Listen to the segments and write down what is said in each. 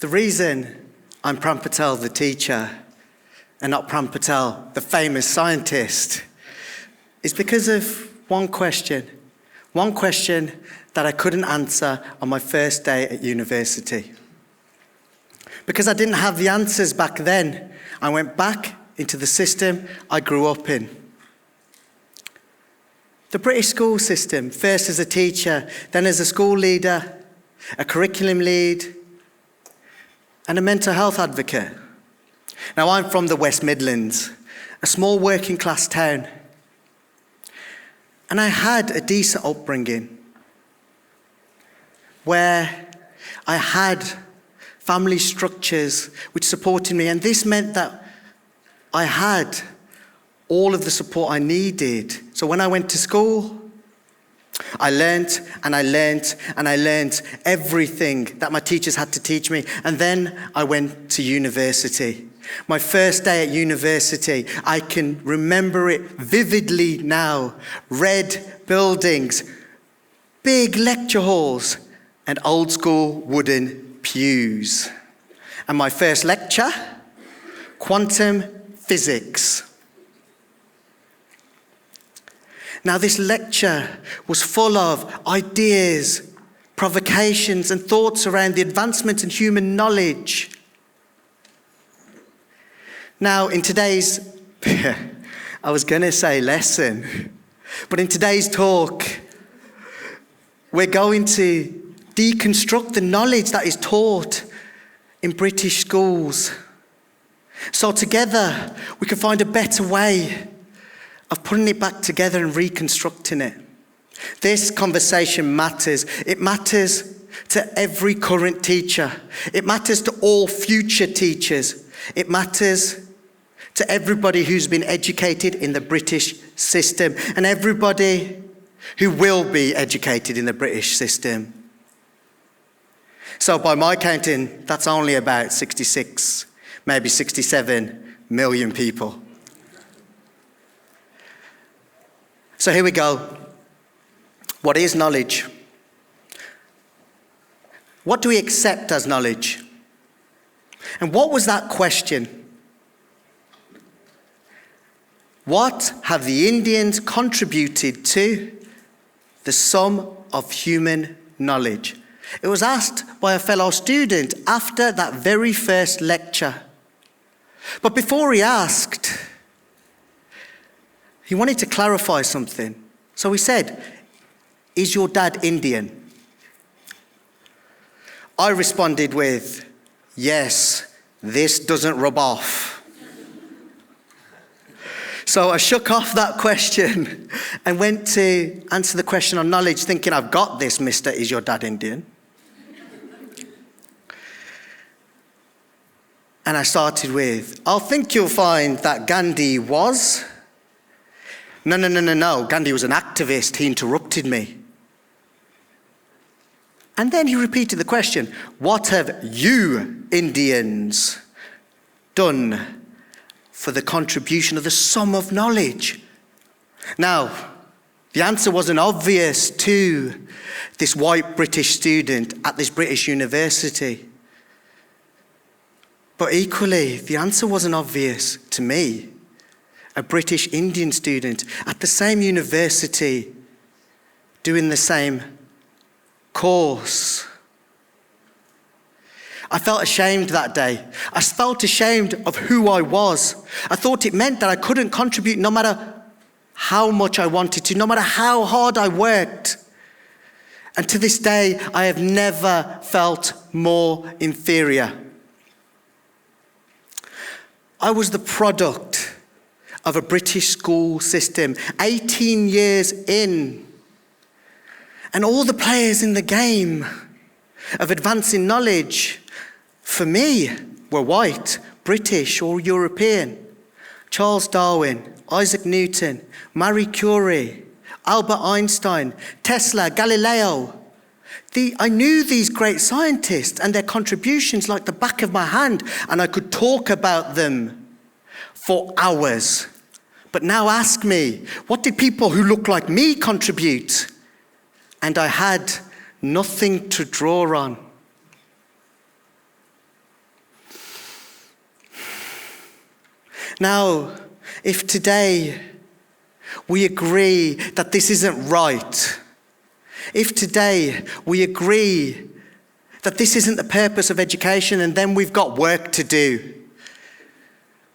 The reason I'm Pran Patel, the teacher, and not Pran Patel, the famous scientist, is because of one question that I couldn't answer on my first day at university. Because I didn't have the answers back then, I went back into the system I grew up in. The British school system, first as a teacher, then as a school leader, a curriculum lead, and a mental health advocate. Now, I'm from the West Midlands, a small working class town. And I had a decent upbringing where I had family structures which supported me, and this meant that I had all of the support I needed. So when I went to school, I learnt and I learnt and I learnt everything that my teachers had to teach me. And then I went to university. My first day at university, I can remember it vividly now. Red buildings, big lecture halls, and old school wooden pews. And my first lecture, quantum physics. Now, this lecture was full of ideas, provocations, and thoughts around the advancement in human knowledge. Now, in today's, I was going to say lesson, but in today's talk, we're going to deconstruct the knowledge that is taught in British schools. So together, we can find a better way of putting it back together and reconstructing it. This conversation matters. It matters to every current teacher. It matters to all future teachers. It matters to everybody who's been educated in the British system and everybody who will be educated in the British system. So by my counting, that's only about 66, maybe 67 million people. So here we go. What is knowledge? What do we accept as knowledge? And what was that question? What have the Indians contributed to the sum of human knowledge? It was asked by a fellow student after that very first lecture. But before he asked, he wanted to clarify something. So he said, "Is your dad Indian?" I responded with, "Yes, this doesn't rub off." So I shook off that question and went to answer the question on knowledge, thinking, I've got this, Mr. Is your dad Indian? And I started with, I think you'll find that Gandhi was... No. Gandhi was an activist. He interrupted me. And then he repeated the question, what have you Indians done for the contribution of the sum of knowledge? Now, the answer wasn't obvious to this white British student at this British university. But equally, the answer wasn't obvious to me, a British Indian student at the same university doing the same course. I felt ashamed that day. I felt ashamed of who I was. I thought it meant that I couldn't contribute no matter how much I wanted to, no matter how hard I worked. And to this day, I have never felt more inferior. I was the product of a British school system, 18 years in. And all the players in the game of advancing knowledge, for me, were white, British or European. Charles Darwin, Isaac Newton, Marie Curie, Albert Einstein, Tesla, Galileo. I knew these great scientists and their contributions like the back of my hand, and I could talk about them for hours. But now ask me, what did people who look like me contribute? And I had nothing to draw on. Now, if today we agree that this isn't right, if today we agree that this isn't the purpose of education, and then we've got work to do.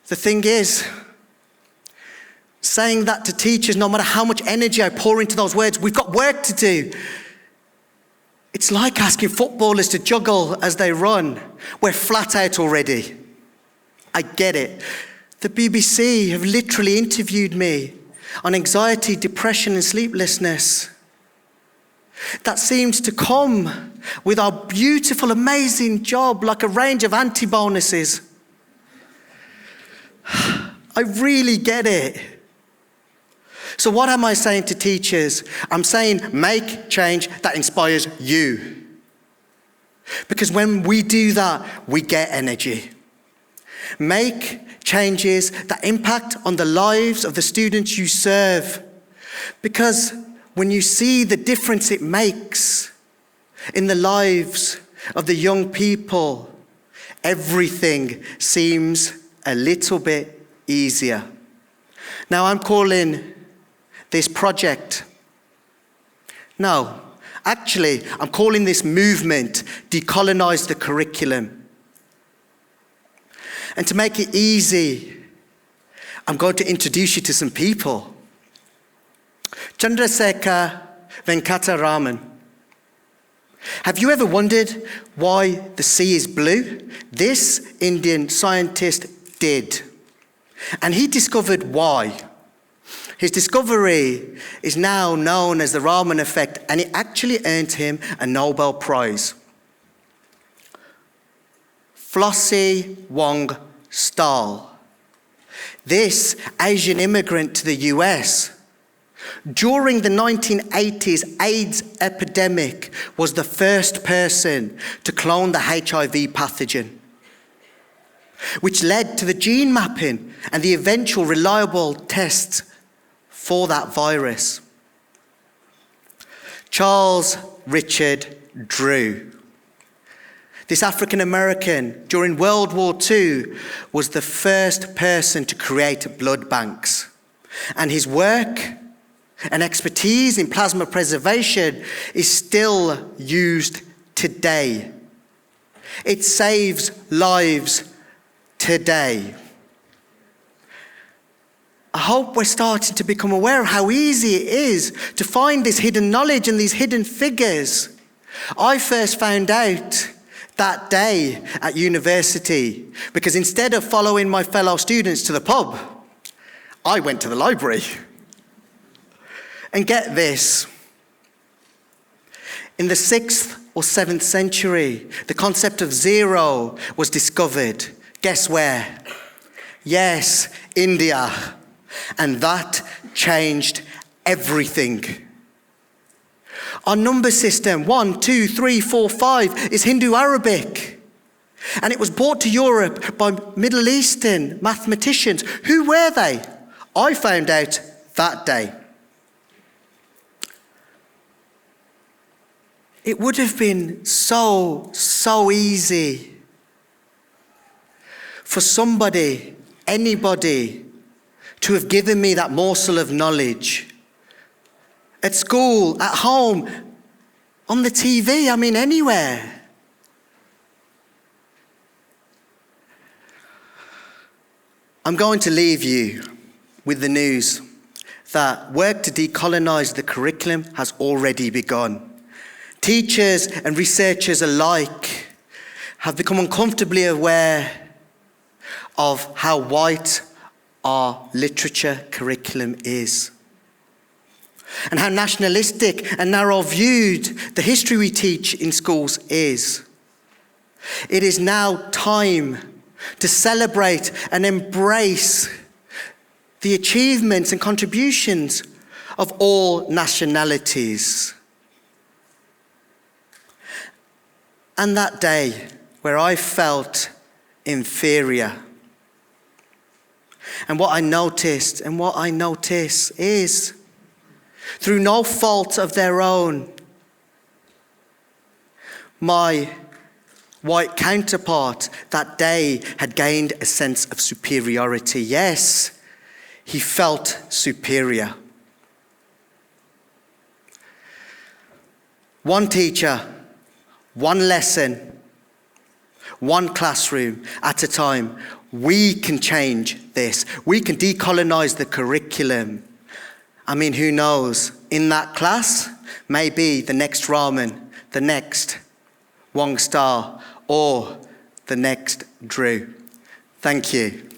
The thing is, saying that to teachers, no matter how much energy I pour into those words, we've got work to do. It's like asking footballers to juggle as they run. We're flat out already. I get it. The BBC have literally interviewed me on anxiety, depression, and sleeplessness. That seems to come with our beautiful, amazing job, like a range of anti-bonuses. I really get it. So what am I saying to teachers? I'm saying make change that inspires you. Because when we do that, we get energy. Make changes that impact on the lives of the students you serve. Because when you see the difference it makes in the lives of the young people, everything seems a little bit easier. Now I'm calling this project, I'm calling this movement Decolonise the Curriculum. And to make it easy, I'm going to introduce you to some people. Chandrasekhar Venkataraman. Have you ever wondered why the sea is blue? This Indian scientist did. And he discovered why. His discovery is now known as the Raman effect, and it actually earned him a Nobel Prize. Flossie Wong Stahl. This Asian immigrant to the US, during the 1980s AIDS epidemic, was the first person to clone the HIV pathogen, which led to the gene mapping and the eventual reliable tests for that virus. Charles Richard Drew. This African American, during World War II, was the first person to create blood banks. And his work and expertise in plasma preservation is still used today. It saves lives today. I hope we're starting to become aware of how easy it is to find this hidden knowledge and these hidden figures. I first found out that day at university because instead of following my fellow students to the pub, I went to the library. And get this, in the 6th or 7th century, the concept of zero was discovered. Guess where? Yes, India. And that changed everything. Our number system, 1, 2, 3, 4, 5, is Hindu-Arabic. And it was brought to Europe by Middle Eastern mathematicians. Who were they? I found out that day. It would have been so easy for somebody, anybody, to have given me that morsel of knowledge. At school, at home, on the TV, anywhere. I'm going to leave you with the news that work to decolonise the curriculum has already begun. Teachers and researchers alike have become uncomfortably aware of how white our literature curriculum is, and how nationalistic and narrow-viewed the history we teach in schools is. It is now time to celebrate and embrace the achievements and contributions of all nationalities. And that day where I felt inferior. And what I noticed and what I notice is, through no fault of their own, my white counterpart that day had gained a sense of superiority. Yes, he felt superior. One teacher, one lesson, one classroom at a time. We can change this. We can decolonise the curriculum. I mean, who knows? In that class, maybe the next Rahman, the next Wong Star, or the next Drew. Thank you.